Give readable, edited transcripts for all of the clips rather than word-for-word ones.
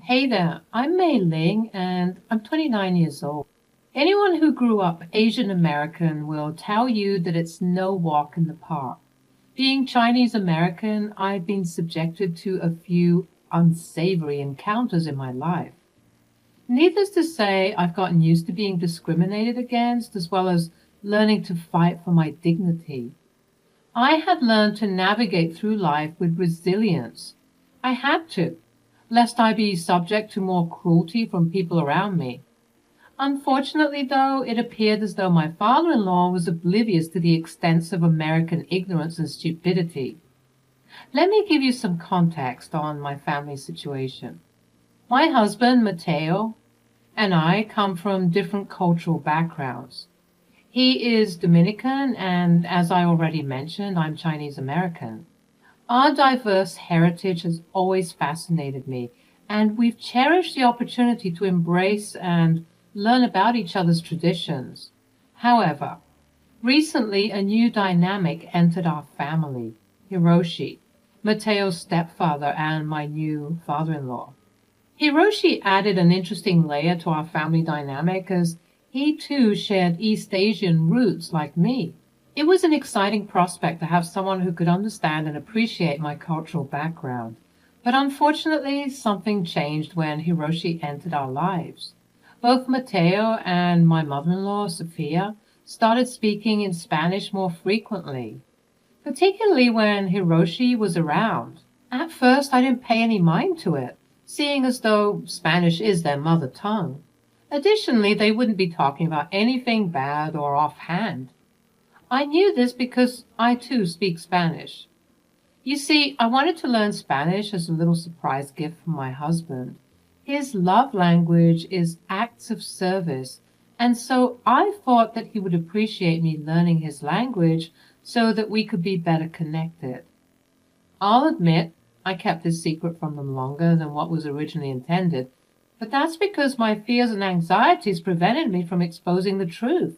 Hey there, I'm Mei Ling and I'm 29 years old. Anyone who grew up Asian American will tell you that it's no walk in the park. Being Chinese American, I've been subjected to a few unsavory encounters in my life. Needless to say, I've gotten used to being discriminated against as well as learning to fight for my dignity. I had learned to navigate through life with resilience. I had to, lest I be subject to more cruelty from people around me. Unfortunately, though, it appeared as though my father-in-law was oblivious to the extent of American ignorance and stupidity. Let me give you some context on my family situation. My husband, Matteo, and I come from different cultural backgrounds. He is Dominican, and as I already mentioned, I'm Chinese American. Our diverse heritage has always fascinated me, and we've cherished the opportunity to embrace and learn about each other's traditions. However, recently a new dynamic entered our family: Hiroshi, Mateo's stepfather and my new father-in-law. Hiroshi added an interesting layer to our family dynamic as he too shared East Asian roots like me. It was an exciting prospect to have someone who could understand and appreciate my cultural background. But unfortunately, something changed when Hiroshi entered our lives. Both Mateo and my mother-in-law, Sophia, started speaking in Spanish more frequently, particularly when Hiroshi was around. At first, I didn't pay any mind to it, seeing as though Spanish is their mother tongue. Additionally, they wouldn't be talking about anything bad or offhand. I knew this because I too speak Spanish. You see, I wanted to learn Spanish as a little surprise gift from my husband. His love language is acts of service, and so I thought that he would appreciate me learning his language so that we could be better connected. I'll admit I kept this secret from them longer than what was originally intended, but that's because my fears and anxieties prevented me from exposing the truth,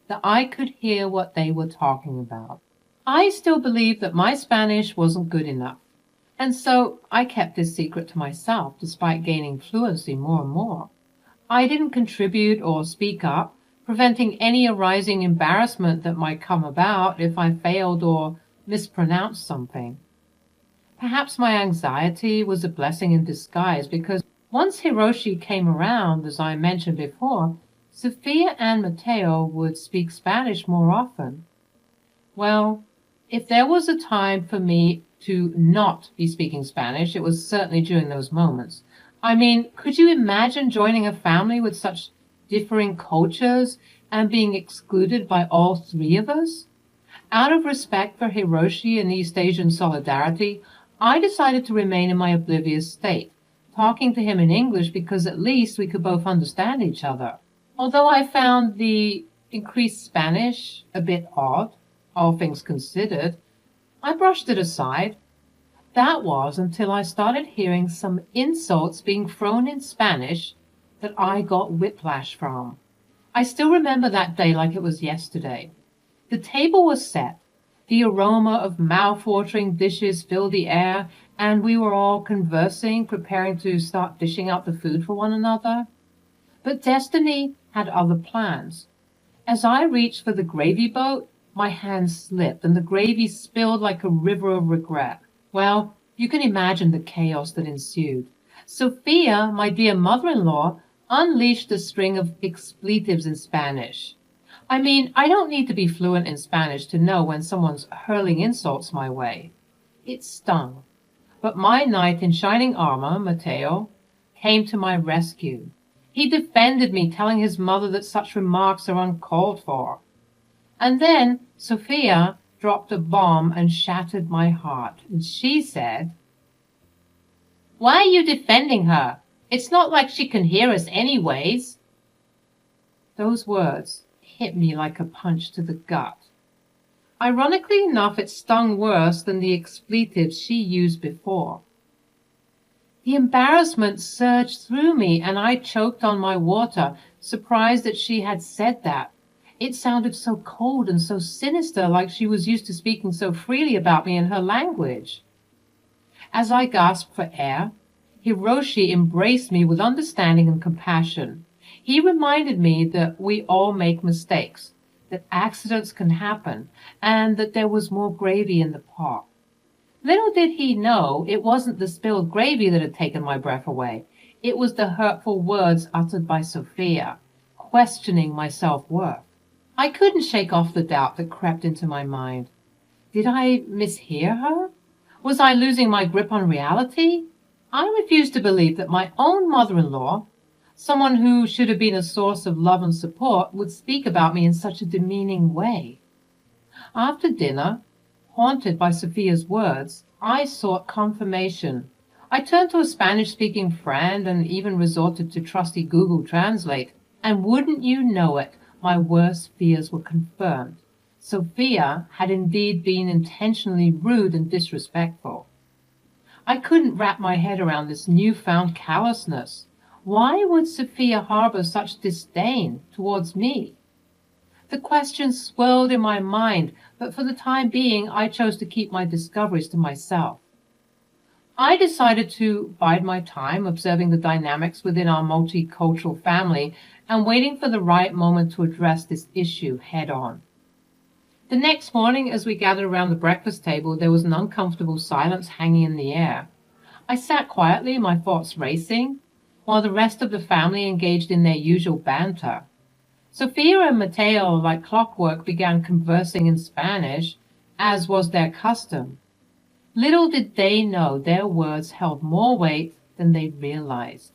that I could hear what they were talking about. I still believed that my Spanish wasn't good enough, and so I kept this secret to myself despite gaining fluency more and more. I didn't contribute or speak up, preventing any arising embarrassment that might come about if I failed or mispronounced something. Perhaps my anxiety was a blessing in disguise because once Hiroshi came around, as I mentioned before, Sophia and Mateo would speak Spanish more often. Well, if there was a time for me to not be speaking Spanish, it was certainly during those moments. I mean, could you imagine joining a family with such differing cultures and being excluded by all three of us? Out of respect for Hiroshi and East Asian solidarity, I decided to remain in my oblivious state, talking to him in English because at least we could both understand each other. Although I found the increased Spanish a bit odd, all things considered, I brushed it aside. That was until I started hearing some insults being thrown in Spanish that I got whiplash from. I still remember that day like it was yesterday. The table was set. The aroma of mouth-watering dishes filled the air, and we were all conversing, preparing to start dishing out the food for one another. But destiny had other plans. As I reached for the gravy boat, my hand slipped, and the gravy spilled like a river of regret. Well, you can imagine the chaos that ensued. Sophia, my dear mother-in-law, unleashed a string of expletives in Spanish. I mean, I don't need to be fluent in Spanish to know when someone's hurling insults my way. It stung. But my knight in shining armor, Mateo, came to my rescue. He defended me, telling his mother that such remarks are uncalled for. And then Sophia dropped a bomb and shattered my heart. And she said, "Why are you defending her? It's not like she can hear us anyways." Those words hit me like a punch to the gut. Ironically enough, it stung worse than the expletives she used before. The embarrassment surged through me, and I choked on my water, surprised that she had said that. It sounded so cold and so sinister, like she was used to speaking so freely about me in her language. As I gasped for air, Hiroshi embraced me with understanding and compassion. He reminded me that we all make mistakes, that accidents can happen, and that there was more gravy in the pot. Little did he know it wasn't the spilled gravy that had taken my breath away. It was the hurtful words uttered by Sophia, questioning my self-worth. I couldn't shake off the doubt that crept into my mind. Did I mishear her? Was I losing my grip on reality? I refused to believe that my own mother-in-law, someone who should have been a source of love and support, would speak about me in such a demeaning way. After dinner, haunted by Sophia's words, I sought confirmation. I turned to a Spanish-speaking friend and even resorted to trusty Google Translate. And wouldn't you know it, my worst fears were confirmed. Sophia had indeed been intentionally rude and disrespectful. I couldn't wrap my head around this newfound callousness. Why would Sophia harbor such disdain towards me? The question swirled in my mind, but for the time being I chose to keep my discoveries to myself. I decided to bide my time observing the dynamics within our multicultural family and waiting for the right moment to address this issue head on. The next morning, as we gathered around the breakfast table, there was an uncomfortable silence hanging in the air. I sat quietly, my thoughts racing, while the rest of the family engaged in their usual banter. Sophia and Mateo, like clockwork, began conversing in Spanish, as was their custom. Little did they know their words held more weight than they realized.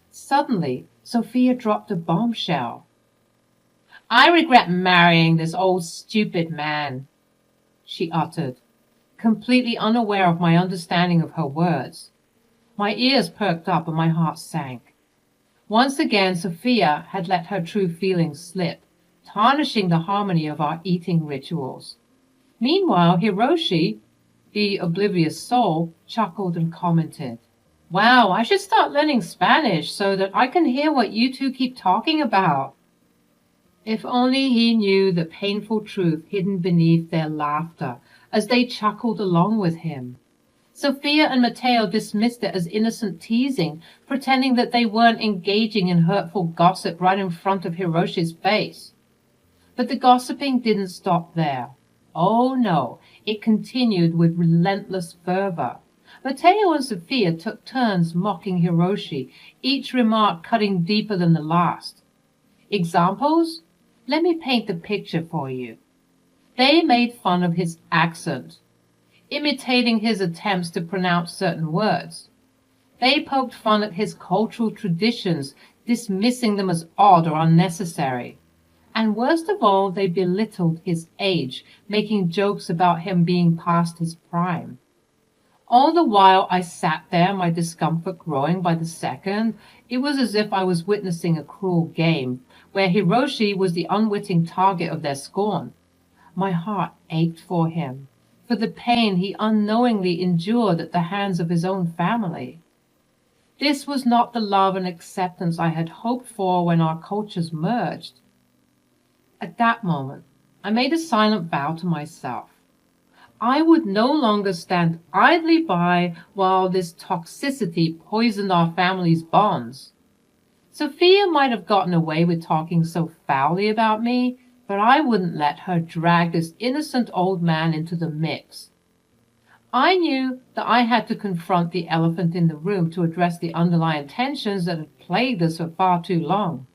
Suddenly, Sophia dropped a bombshell. "I regret marrying this old stupid man," she uttered, completely unaware of my understanding of her words. My ears perked up and my heart sank. Once again, Sophia had let her true feelings slip, tarnishing the harmony of our eating rituals. Meanwhile, Hiroshi, the oblivious soul, chuckled and commented, "Wow, I should start learning Spanish so that I can hear what you two keep talking about." If only he knew the painful truth hidden beneath their laughter as they chuckled along with him. Sophia and Mateo dismissed it as innocent teasing, pretending that they weren't engaging in hurtful gossip right in front of Hiroshi's face. But the gossiping didn't stop there. Oh no, it continued with relentless fervor. Mateo and Sophia took turns mocking Hiroshi, each remark cutting deeper than the last. Examples? Let me paint the picture for you. They made fun of his accent, imitating his attempts to pronounce certain words. They poked fun at his cultural traditions, dismissing them as odd or unnecessary. And worst of all, they belittled his age, making jokes about him being past his prime. All the while I sat there, my discomfort growing by the second. It was as if I was witnessing a cruel game, where Hiroshi was the unwitting target of their scorn. My heart ached for him, for the pain he unknowingly endured at the hands of his own family. This was not the love and acceptance I had hoped for when our cultures merged. At that moment, I made a silent vow to myself. I would no longer stand idly by while this toxicity poisoned our family's bonds. Sophia might have gotten away with talking so foully about me, but I wouldn't let her drag this innocent old man into the mix. I knew that I had to confront the elephant in the room to address the underlying tensions that had plagued us for far too long.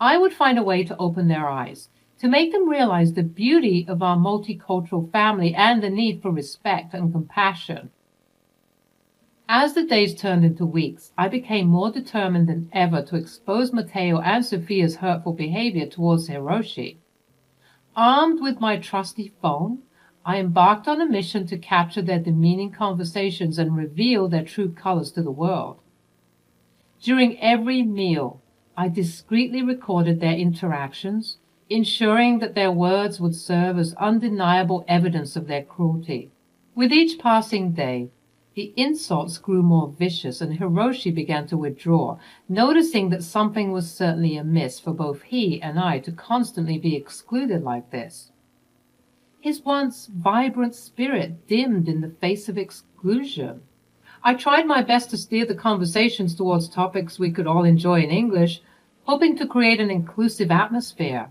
I would find a way to open their eyes, to make them realize the beauty of our multicultural family and the need for respect and compassion. As the days turned into weeks, I became more determined than ever to expose Mateo and Sophia's hurtful behavior towards Hiroshi. Armed with my trusty phone, I embarked on a mission to capture their demeaning conversations and reveal their true colors to the world. During every meal, I discreetly recorded their interactions, ensuring that their words would serve as undeniable evidence of their cruelty. With each passing day, the insults grew more vicious, and Hiroshi began to withdraw, noticing that something was certainly amiss for both he and I to constantly be excluded like this. His once vibrant spirit dimmed in the face of exclusion. I tried my best to steer the conversations towards topics we could all enjoy in English, hoping to create an inclusive atmosphere.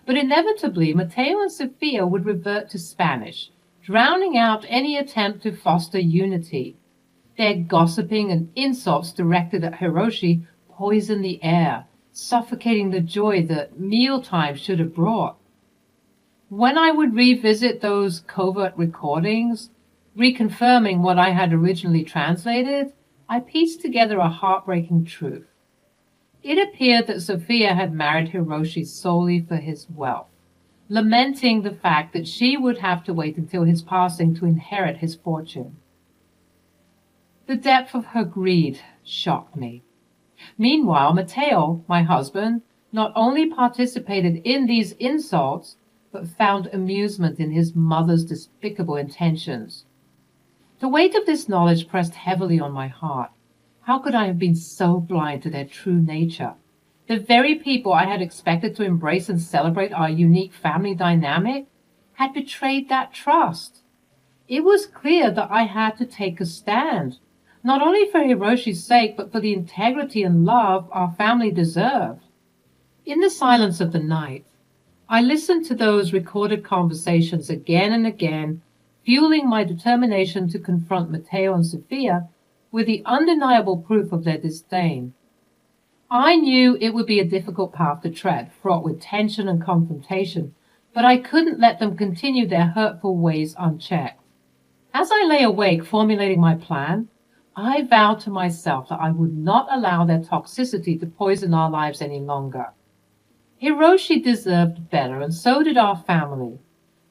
But inevitably, Mateo and Sophia would revert to Spanish, drowning out any attempt to foster unity. Their gossiping and insults directed at Hiroshi poisoned the air, suffocating the joy that mealtime should have brought. When I would revisit those covert recordings, reconfirming what I had originally translated, I pieced together a heartbreaking truth. It appeared that Sophia had married Hiroshi solely for his wealth, lamenting the fact that she would have to wait until his passing to inherit his fortune. The depth of her greed shocked me. Meanwhile, Mateo, my husband, not only participated in these insults, but found amusement in his mother's despicable intentions. The weight of this knowledge pressed heavily on my heart. How could I have been so blind to their true nature? The very people I had expected to embrace and celebrate our unique family dynamic had betrayed that trust. It was clear that I had to take a stand, not only for Hiroshi's sake, but for the integrity and love our family deserved. In the silence of the night, I listened to those recorded conversations again and again, fueling my determination to confront Mateo and Sophia with the undeniable proof of their disdain. I knew it would be a difficult path to tread, fraught with tension and confrontation, but I couldn't let them continue their hurtful ways unchecked. As I lay awake formulating my plan, I vowed to myself that I would not allow their toxicity to poison our lives any longer. Hiroshi deserved better, and so did our family.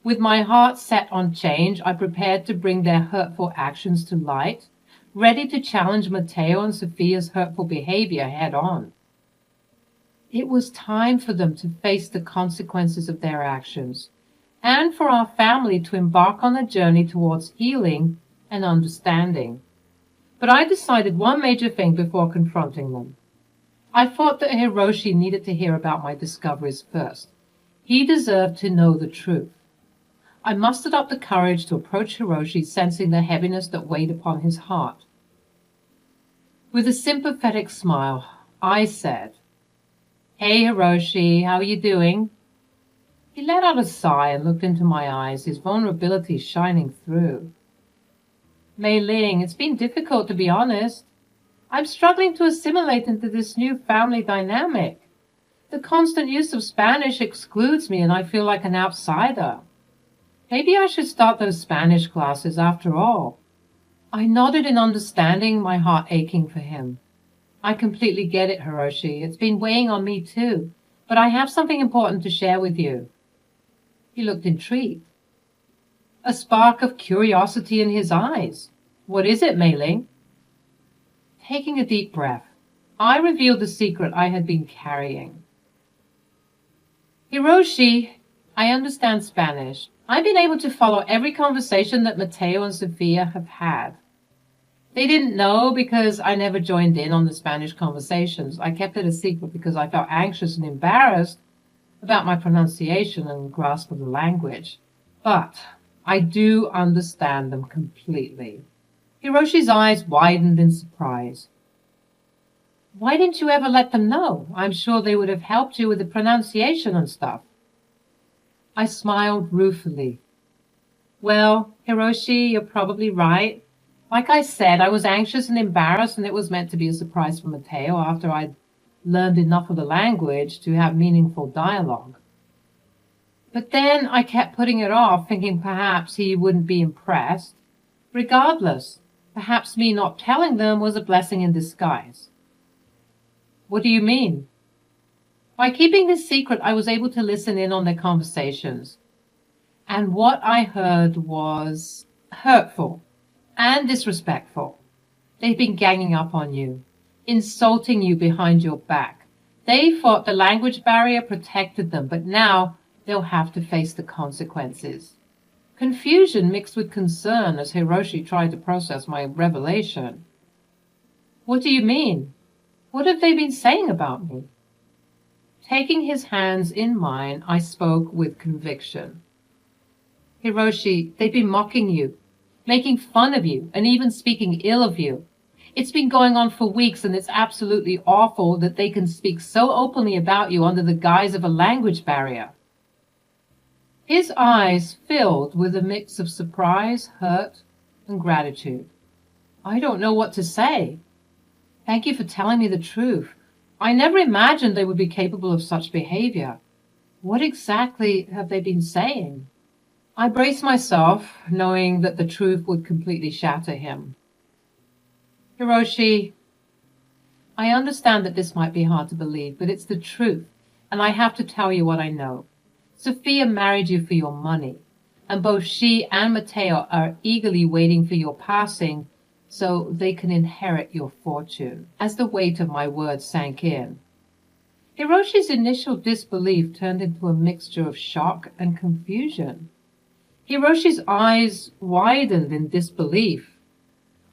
With my heart set on change, I prepared to bring their hurtful actions to light, ready to challenge Mateo and Sophia's hurtful behavior head on. It was time for them to face the consequences of their actions, and for our family to embark on a journey towards healing and understanding. But I decided one major thing before confronting them. I thought that Hiroshi needed to hear about my discoveries first. He deserved to know the truth. I mustered up the courage to approach Hiroshi, sensing the heaviness that weighed upon his heart. With a sympathetic smile, I said, "Hey Hiroshi, how are you doing?" He let out a sigh and looked into my eyes, his vulnerability shining through. "Mei Ling, it's been difficult to be honest. I'm struggling to assimilate into this new family dynamic. The constant use of Spanish excludes me and I feel like an outsider. Maybe I should start those Spanish classes after all." I nodded in understanding, my heart aching for him. "I completely get it, Hiroshi. It's been weighing on me too, but I have something important to share with you." He looked intrigued, a spark of curiosity in his eyes. "What is it, Mei Ling?" Taking a deep breath, I revealed the secret I had been carrying. "Hiroshi, I understand Spanish. I've been able to follow every conversation that Mateo and Sophia have had. They didn't know because I never joined in on the Spanish conversations. I kept it a secret because I felt anxious and embarrassed about my pronunciation and grasp of the language. But I do understand them completely." Hiroshi's eyes widened in surprise. "Why didn't you ever let them know? I'm sure they would have helped you with the pronunciation and stuff." I smiled ruefully. "Well, Hiroshi, you're probably right. Like I said, I was anxious and embarrassed, and it was meant to be a surprise for Mateo after I'd learned enough of the language to have meaningful dialogue. But then I kept putting it off, thinking perhaps he wouldn't be impressed. Regardless, perhaps me not telling them was a blessing in disguise." "What do you mean?" "By keeping this secret, I was able to listen in on their conversations. And what I heard was hurtful and disrespectful. They've been ganging up on you, insulting you behind your back. They thought the language barrier protected them, but now they'll have to face the consequences." Confusion mixed with concern as Hiroshi tried to process my revelation. "What do you mean? What have they been saying about me?" Taking his hands in mine, I spoke with conviction. "Hiroshi, they've been mocking you. making fun of you and even speaking ill of you. It's been going on for weeks, and it's absolutely awful that they can speak so openly about you under the guise of a language barrier." His eyes filled with a mix of surprise, hurt, and gratitude. "I don't know what to say. Thank you for telling me the truth. I never imagined they would be capable of such behavior. What exactly have they been saying?" I braced myself, knowing that the truth would completely shatter him. "Hiroshi, I understand that this might be hard to believe, but it's the truth, and I have to tell you what I know. Sophia married you for your money, and both she and Matteo are eagerly waiting for your passing so they can inherit your fortune." As the weight of my words sank in, Hiroshi's initial disbelief turned into a mixture of shock and confusion. Hiroshi's eyes widened in disbelief.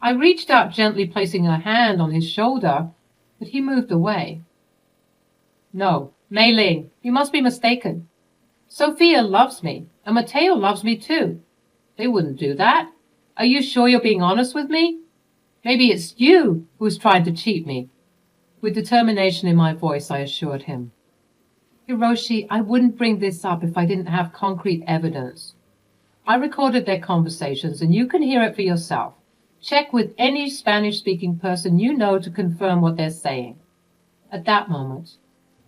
I reached out gently, placing a hand on his shoulder, but he moved away. "No, Mei Ling, you must be mistaken. Sophia loves me, and Matteo loves me too. They wouldn't do that. Are you sure you're being honest with me? Maybe it's you who's trying to cheat me." With determination in my voice, I assured him. "Hiroshi, I wouldn't bring this up if I didn't have concrete evidence. I recorded their conversations, and you can hear it for yourself. Check with any Spanish-speaking person you know to confirm what they're saying." At that moment,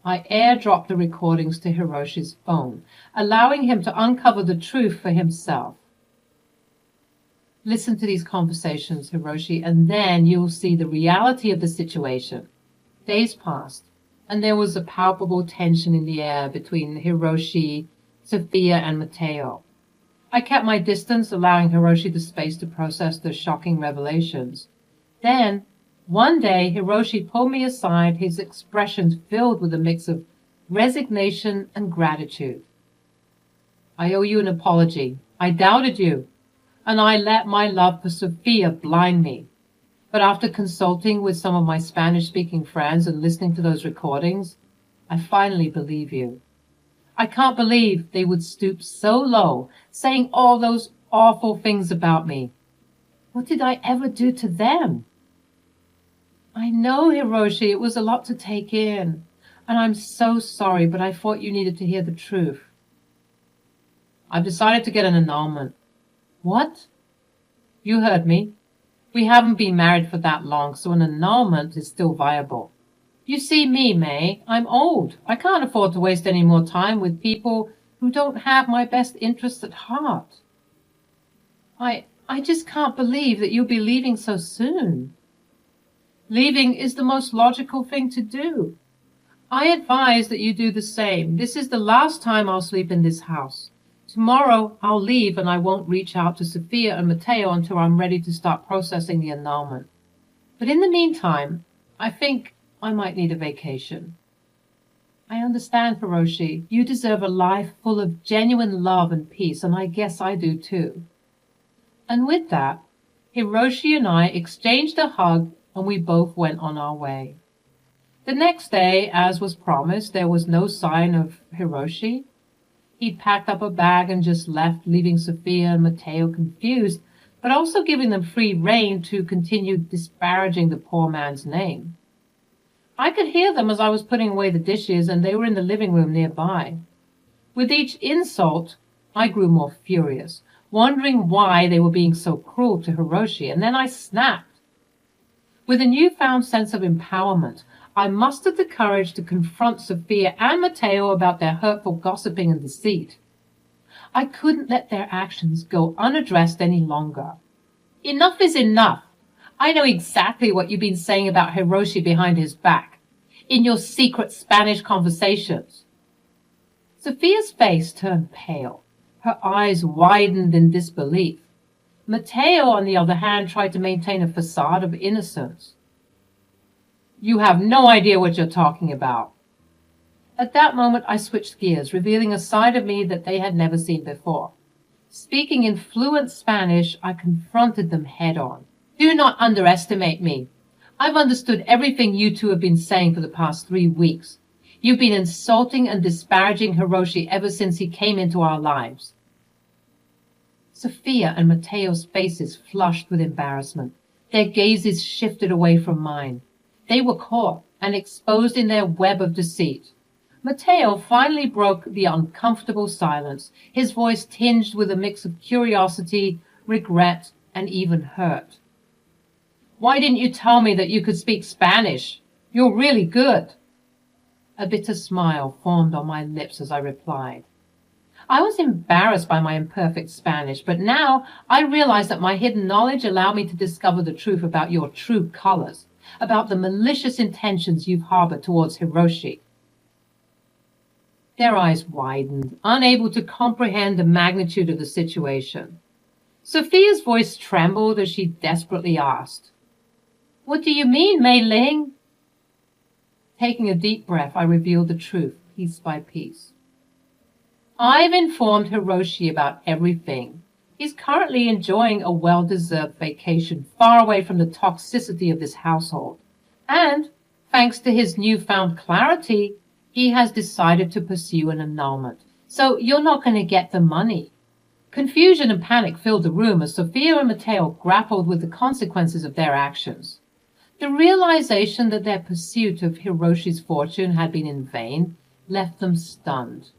I airdropped the recordings to Hiroshi's phone, allowing him to uncover the truth for himself. "Listen to these conversations, Hiroshi, and then you'll see the reality of the situation." Days passed, and there was a palpable tension in the air between Hiroshi, Sophia, and Matteo. I kept my distance, allowing Hiroshi the space to process the shocking revelations. Then, one day, Hiroshi pulled me aside, his expressions filled with a mix of resignation and gratitude. "I owe you an apology. I doubted you, and I let my love for Sophia blind me. But after consulting with some of my Spanish-speaking friends and listening to those recordings, I finally believe you. I can't believe they would stoop so low, saying all those awful things about me. What did I ever do to them?" "I know, Hiroshi, it was a lot to take in, and I'm so sorry, but I thought you needed to hear the truth. I've decided to get an annulment." "What?" "You heard me. We haven't been married for that long, so an annulment is still viable. You see me, May. I'm old. I can't afford to waste any more time with people who don't have my best interests at heart. I just can't believe that you'll be leaving so soon." "Leaving is the most logical thing to do. I advise that you do the same. This is the last time I'll sleep in this house. Tomorrow I'll leave, and I won't reach out to Sophia and Matteo until I'm ready to start processing the annulment. But in the meantime, I think I might need a vacation." "I understand, Hiroshi. You deserve a life full of genuine love and peace, and I guess I do too." And with that, Hiroshi and I exchanged a hug, and we both went on our way. The next day, as was promised, there was no sign of Hiroshi. He'd packed up a bag and just left, leaving Sophia and Matteo confused, but also giving them free rein to continue disparaging the poor man's name. I could hear them as I was putting away the dishes, and they were in the living room nearby. With each insult, I grew more furious, wondering why they were being so cruel to Hiroshi, and then I snapped. With a newfound sense of empowerment, I mustered the courage to confront Sophia and Matteo about their hurtful gossiping and deceit. I couldn't let their actions go unaddressed any longer. "Enough is enough. I know exactly what you've been saying about Hiroshi behind his back, in your secret Spanish conversations." Sophia's face turned pale. Her eyes widened in disbelief. Matteo, on the other hand, tried to maintain a facade of innocence. "You have no idea what you're talking about." At that moment, I switched gears, revealing a side of me that they had never seen before. Speaking in fluent Spanish, I confronted them head-on. "Do not underestimate me. I've understood everything you two have been saying for the past 3 weeks. You've been insulting and disparaging Hiroshi ever since he came into our lives." Sophia and Mateo's faces flushed with embarrassment. Their gazes shifted away from mine. They were caught and exposed in their web of deceit. Mateo finally broke the uncomfortable silence, his voice tinged with a mix of curiosity, regret, and even hurt. "Why didn't you tell me that you could speak Spanish? You're really good." A bitter smile formed on my lips as I replied. I was embarrassed by my imperfect Spanish, but now I realized that my hidden knowledge allowed me to discover the truth about your true colors, about the malicious intentions you've harbored towards Hiroshi. Their eyes widened, unable to comprehend the magnitude of the situation. Sophia's voice trembled as she desperately asked, "What do you mean, Mei Ling?" Taking a deep breath, I revealed the truth, piece by piece. "I've informed Hiroshi about everything. He's currently enjoying a well-deserved vacation far away from the toxicity of this household. And, thanks to his newfound clarity, he has decided to pursue an annulment. So you're not going to get the money." Confusion and panic filled the room as Sophia and Mateo grappled with the consequences of their actions. The realization that their pursuit of Hiroshi's fortune had been in vain left them stunned.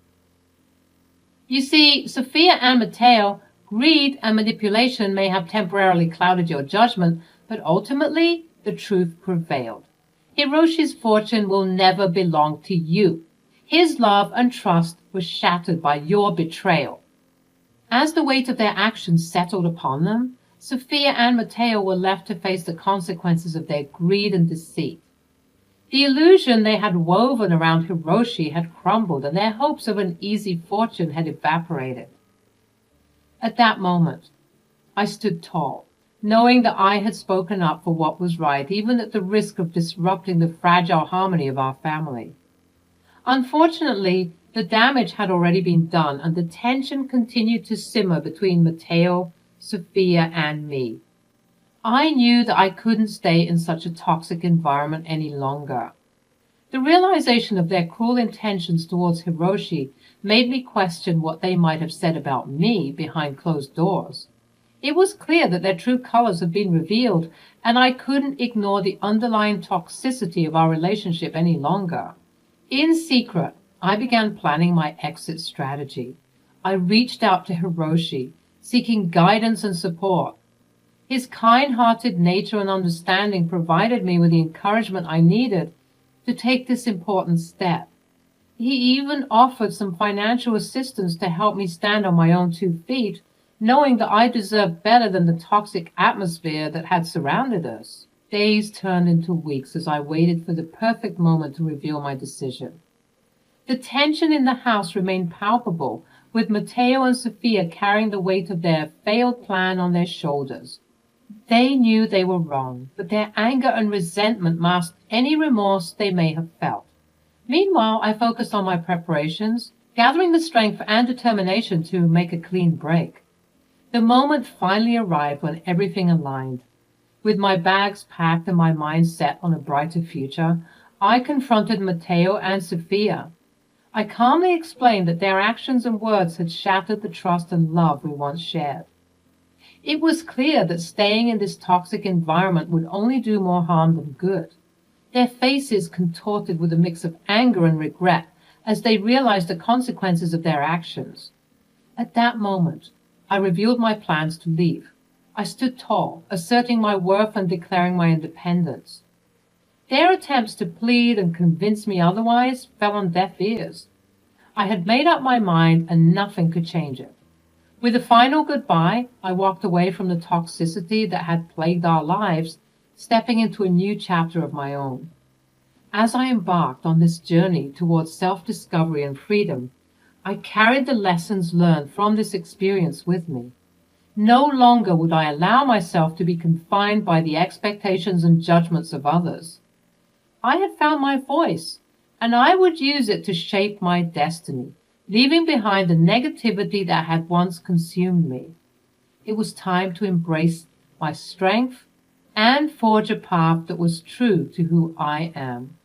You see, Sophia and Mateo, greed and manipulation may have temporarily clouded your judgment, but ultimately the truth prevailed. Hiroshi's fortune will never belong to you. His love and trust were shattered by your betrayal. As the weight of their actions settled upon them, Sophia and Mateo were left to face the consequences of their greed and deceit. The illusion they had woven around Hiroshi had crumbled, and their hopes of an easy fortune had evaporated. At that moment, I stood tall, knowing that I had spoken up for what was right, even at the risk of disrupting the fragile harmony of our family. Unfortunately, the damage had already been done, and the tension continued to simmer between Mateo, Sophia, and me. I knew that I couldn't stay in such a toxic environment any longer. The realization of their cruel intentions towards Hiroshi made me question what they might have said about me behind closed doors. It was clear that their true colors had been revealed, and I couldn't ignore the underlying toxicity of our relationship any longer. In secret, I began planning my exit strategy. I reached out to Hiroshi, seeking guidance and support. His kind-hearted nature and understanding provided me with the encouragement I needed to take this important step. He even offered some financial assistance to help me stand on my own 2 feet, knowing that I deserved better than the toxic atmosphere that had surrounded us. Days turned into weeks as I waited for the perfect moment to reveal my decision. The tension in the house remained palpable, with Mateo and Sophia carrying the weight of their failed plan on their shoulders. They knew they were wrong, but their anger and resentment masked any remorse they may have felt. Meanwhile, I focused on my preparations, gathering the strength and determination to make a clean break. The moment finally arrived when everything aligned. With my bags packed and my mind set on a brighter future, I confronted Mateo and Sophia. I calmly explained that their actions and words had shattered the trust and love we once shared. It was clear that staying in this toxic environment would only do more harm than good. Their faces contorted with a mix of anger and regret as they realized the consequences of their actions. At that moment, I revealed my plans to leave. I stood tall, asserting my worth and declaring my independence. Their attempts to plead and convince me otherwise fell on deaf ears. I had made up my mind and nothing could change it. With a final goodbye, I walked away from the toxicity that had plagued our lives, stepping into a new chapter of my own. As I embarked on this journey towards self-discovery and freedom, I carried the lessons learned from this experience with me. No longer would I allow myself to be confined by the expectations and judgments of others. I had found my voice, and I would use it to shape my destiny, leaving behind the negativity that had once consumed me. It was time to embrace my strength and forge a path that was true to who I am.